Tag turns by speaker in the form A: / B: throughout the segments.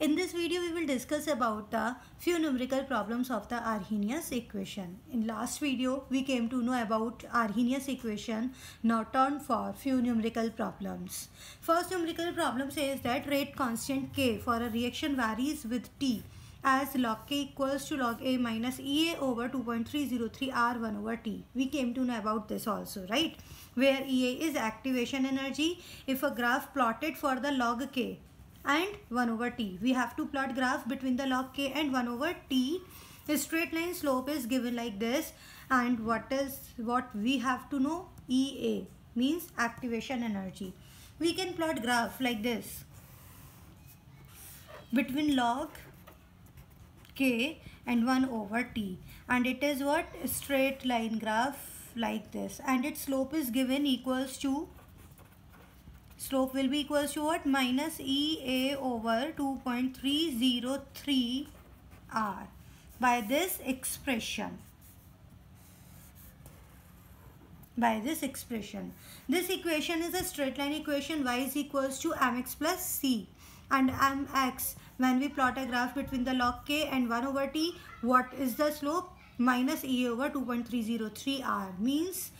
A: In this video, we will discuss about the few numerical problems of the Arrhenius equation. In last video, we came to know about Arrhenius equation. Now turn for few numerical problems. First numerical problem says that rate constant K for a reaction varies with T as log K equals to log A minus EA over 2.303 R1 over T. We came to know about this also, right? Where EA is activation energy. If a graph plotted for the log K and 1 over T. We have to plot graph between the log K and 1 over T. The straight line slope is given like this, and what we have to know? EA means activation energy. We can plot graph like this between log K and 1 over T, and it is what? Straight line graph like this, and its slope is given equals to, slope will be equals to what? Minus EA over 2.303 R by this expression. This equation is a straight line equation. Y is equals to mx plus c, and mx, when we plot a graph between the log K and 1 over T, what is the slope? Minus E over 2.303 R, means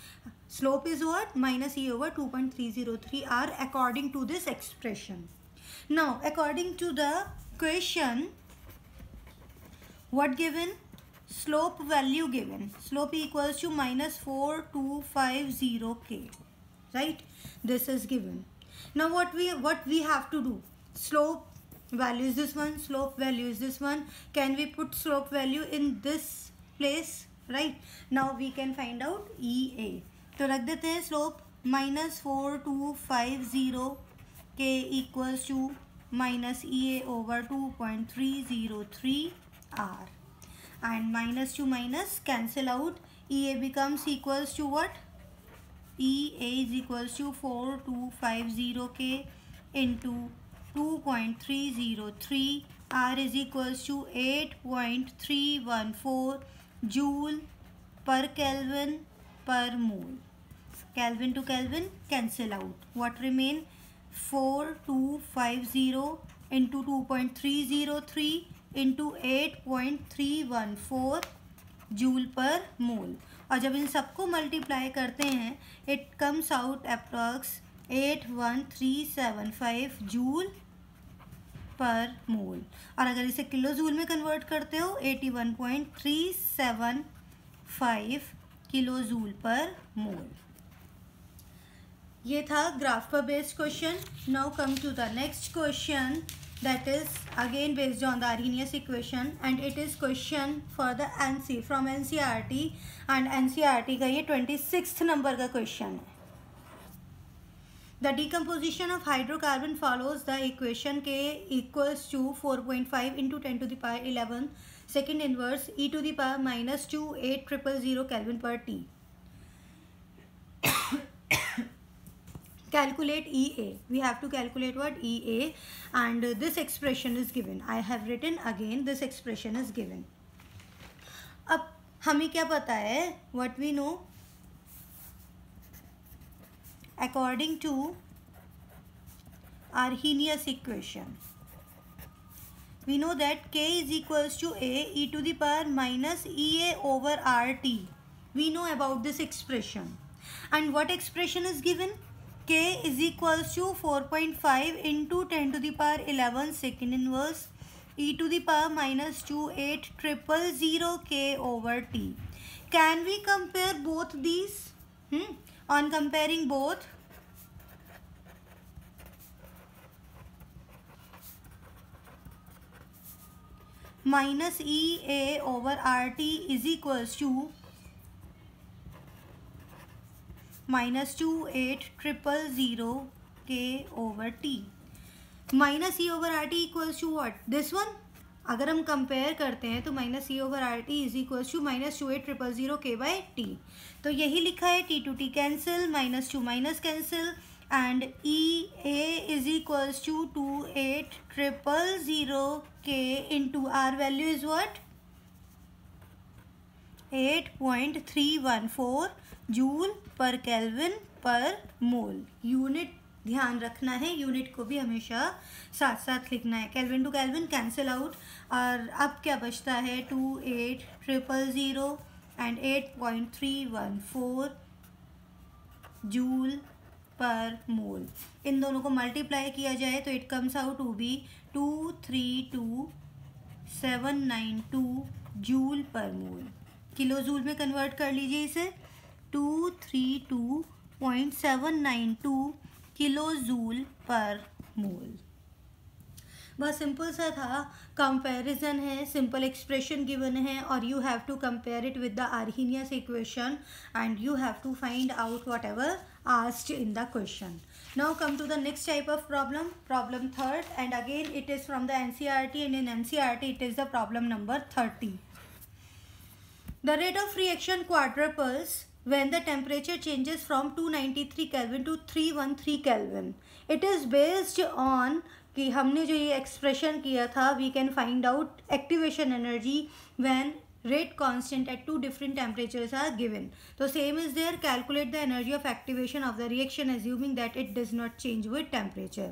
A: slope is what? Minus E over 2.303 R according to this expression. Now according to the question, what given? Slope value given. Slope equals to minus 4250 K, right? This is given. Now what we have to do? Slope value is this one, slope value is this one. Can we put slope value in this place? Right? Now we can find out EA. तो रख देते हैं slope minus 4250 K equals to minus EA over 2.303 R, and minus to minus cancel out. EA becomes equals to what? EA is equals to 4250 K into 2.303. R is equals to 8.314 joule per Kelvin per mole. Kelvin to Kelvin cancel out. What remain? 4250 into 2.303 into 8.314 joule per mole. और जब इन सबको multiply करते हैं, it comes out approx 81375 joule per mole. और अगर इसे kilo joule में कन्वर्ट करते हो, 81.375 किलो जूल पर मोल. ये था ग्राफ पर based question. Now come to the next question, that is again based on the Arrhenius equation, and it is question for the NC from NCERT, and NCERT का ये 26th number का question है. The decomposition of hydrocarbon follows the equation K equals to 4.5 into 10 to the power 11 second inverse e to the power minus 28000 Kelvin per T. Calculate EA. We have to calculate what? EA, and this expression is given. I have written again, this expression is given. अब हमें क्या पता है? What we know? According to Arrhenius equation, we know that K is equals to A e to the power minus EA over RT. We know about this expression. And what expression is given? K is equals to 4.5 into 10 to the power 11 second inverse e to the power minus 28000 K over T. Can we compare both these? On comparing both, minus EA over RT is equals to minus 28000 K over T. Minus E over RT equals to what? This one. अगर हम compare करते हैं तो minus E over R T is equals to minus 28000 K by T. तो यही लिखा है, T to T cancel, minus to minus cancel, and E A is equals to 28000 K into R value is what? 8.314 joule per kelvin per mole. Unit ध्यान रखना है, unit को भी हमेशा साथ साथ लिखना है। Kelvin to kelvin cancel out, और अब क्या बचता है 28,000 एंड 8.314 जूल पर मोल। इन दोनों को मल्टीप्लाई किया जाए तो it comes out to be 232,792 joule per mole. Kilo joule में कन्वर्ट कर लीजिए इसे, 232.792 किलो जूल पर मोल। बहुत सिंपल सा था, कंपैरिजन है, सिंपल एक्सप्रेशन गिवन है और you have to compare it with the Arrhenius equation and you have to find out whatever asked in the question. Now come to the next type of problem, problem third, and again it is from the NCERT, and in NCERT it is the problem number 30. The rate of reaction quadruples when the temperature changes from 293 Kelvin to 313 Kelvin. It is based on कि हमने जो ये expression किया था, we can find out activation energy when rate constant at two different temperatures are given. So same is there, calculate the energy of activation of the reaction assuming that it does not change with temperature.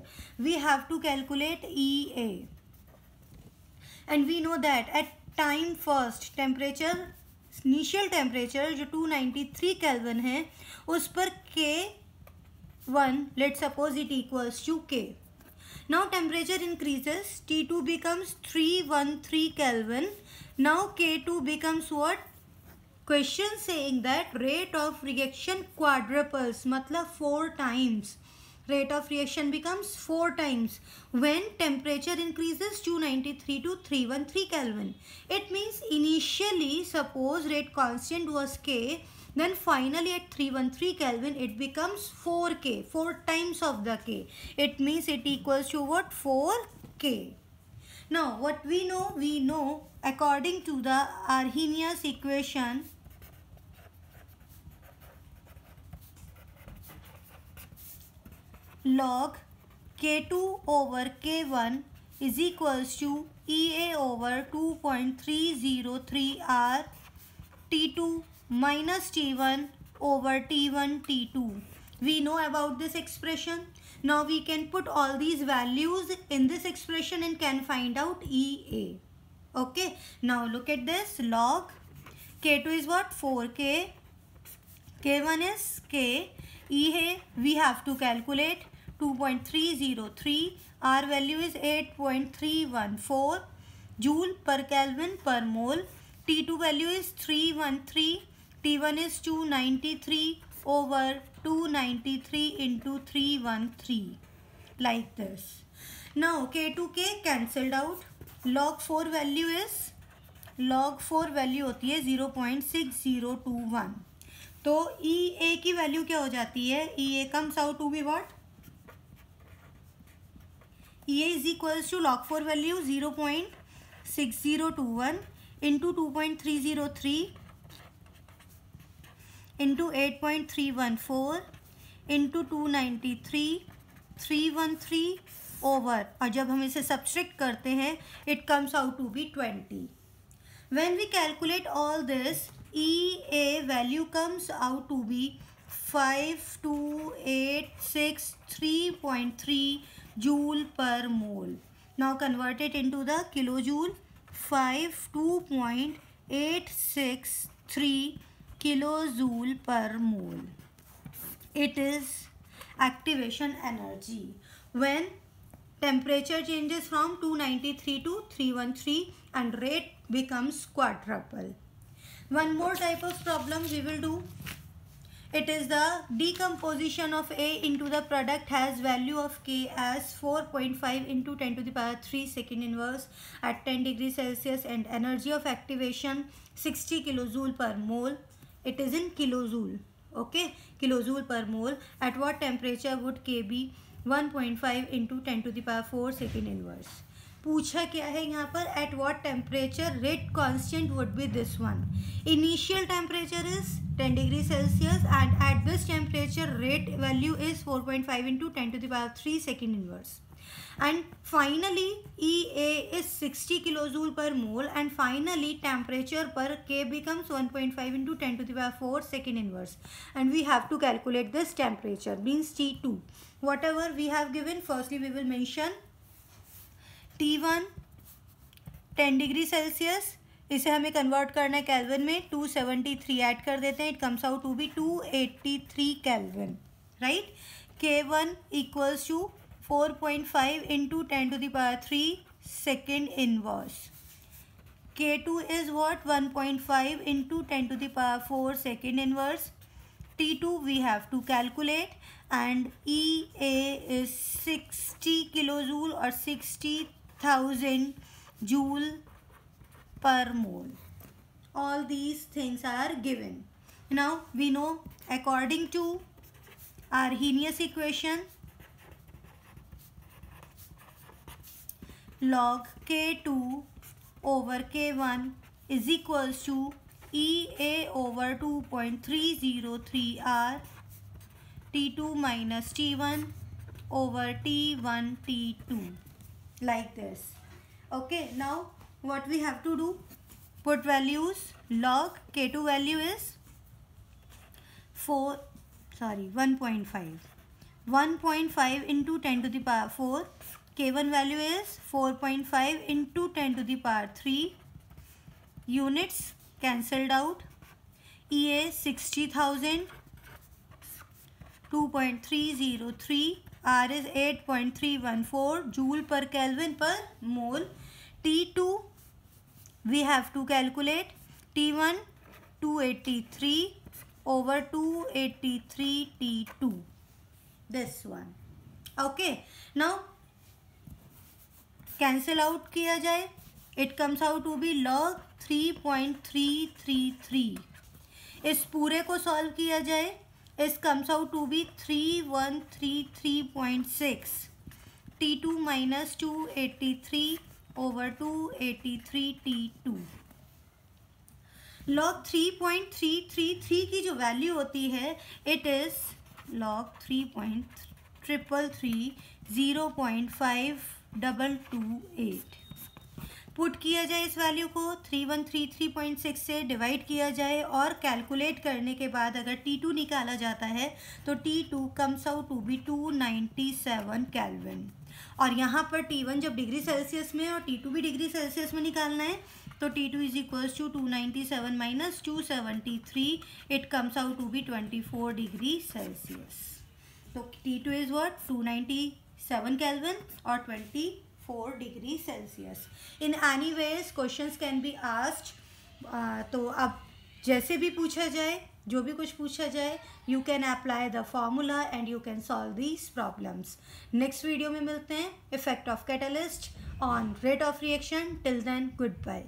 A: We have to calculate EA, and we know that at time first temperature, initial temperature जो 293 Kelvin है, उस पर K1 let's suppose it equals to K. Now temperature increases, T2 becomes 313 Kelvin. Now K2 becomes what? Question saying that rate of reaction quadruples, मतलब 4 times. Rate of reaction becomes 4 times when temperature increases 293 to 313 Kelvin. It means initially suppose rate constant was K, then finally at 313 Kelvin it becomes 4K, 4 times of the K. It means it equals to what? 4K. Now what we know according to the Arrhenius equation, log K2 over K1 is equals to EA over 2.303 R T2 minus T1 over T1 T2. We know about this expression. Now we can put all these values in this expression and can find out EA. Okay, now look at this, log K2 is what? 4K, K1 is K, EA we have to calculate 2.303, R value is 8.314 joule per Kelvin per mole, T2 value is 313, T1 is 293 over 293 into 313, like this. Now K2K cancelled out, log 4 value होती है 0.6021. तो EA की value क्या हो जाती है? EA comes out to be what? EA is equals to log 4 value 0.6021 into 2.303 into 8.314 into 293 313 over, और जब हम इसे सब्सट्रैक्ट करते हैं it comes out to be 20. When we calculate all this, EA value comes out to be 52863.3 joule per mole. Now convert it into the kilojoule, 52.863 kilojoule per mole. It is activation energy when temperature changes from 293 to 313 and rate becomes quadruple. One more type of problem we will do. It is the decomposition of A into the product has value of K as 4.5 into 10 to the power 3 second inverse at 10 degrees Celsius and energy of activation 60 kilojoule per mole. It is in kilojoule. Okay, kilojoule per mole. At what temperature would K be? 1.5 into 10 to the power 4 second inverse. पूछा क्या है यहाँ पर? At what temperature rate constant would be this one? Initial temperature is 10 degrees Celsius and at this temperature rate value is 4.5 into 10 to the power 3 second inverse. And finally EA is 60 kilojoule per mole and finally temperature per K becomes 1.5 into 10 to the power 4 second inverse. And we have to calculate this temperature, means T2. whatever we have given, firstly we will mention T1 10 degree Celsius, इसे हमें convert करना है kelvin में, 273 add कर देते हैं, it comes out to be 283 kelvin, right. K1 equals to 4.5 into 10⁻³ second inverse. K2 is what? 1.5 into 10⁴ second inverse. T2 we have to calculate, and EA is 60 kilojoule or 60,000 joule per mole. All these things are given. Now we know, according to Arrhenius equation, log K2 over K1 is equals to EA over 2.303 R T2 minus T1 over T1 T2, like this. Okay, now what we have to do? Put values. Log K2 value is 1.5. 1.5 into 10⁴. K1 value is 4.5 into 10⁻³ units cancelled out. EA 60,000, 2.303, R is 8.314 joule per Kelvin per mole. T2 we have to calculate. T1 283 over 283 T2, this one. Okay, now cancel out किया जाए, it comes out to be log 3.333. इस पूरे को सॉल्व किया जाए, इस comes out to be 3133.6. T2 minus 283 over 283 T2. log 3.333 की जो वैल्यू होती है, इट इज़ log 3.333 0.5228. पुट किया जाए इस वैल्यू को, 3133.6 से डिवाइड किया जाए और कैलकुलेट करने के बाद अगर T2 निकाला जाता है तो T2 comes out to be 297 kelvin. और यहाँ पर T1 जब डिग्री सेल्सियस में और T2 भी डिग्री सेल्सियस में निकालना है, तो T2 is equals to 297 minus 273, it comes out to be 24 degree Celsius. तो T2 इज व्हाट? 297 केल्विन और 24 degree Celsius. In any ways questions can be asked. तो अब जैसे भी पूछा जाए, जो भी कुछ पूछा जाए, you can apply the formula and you can solve these problems. Next video में मिलते हैं. Effect of catalyst on rate of reaction. Till then, good bye.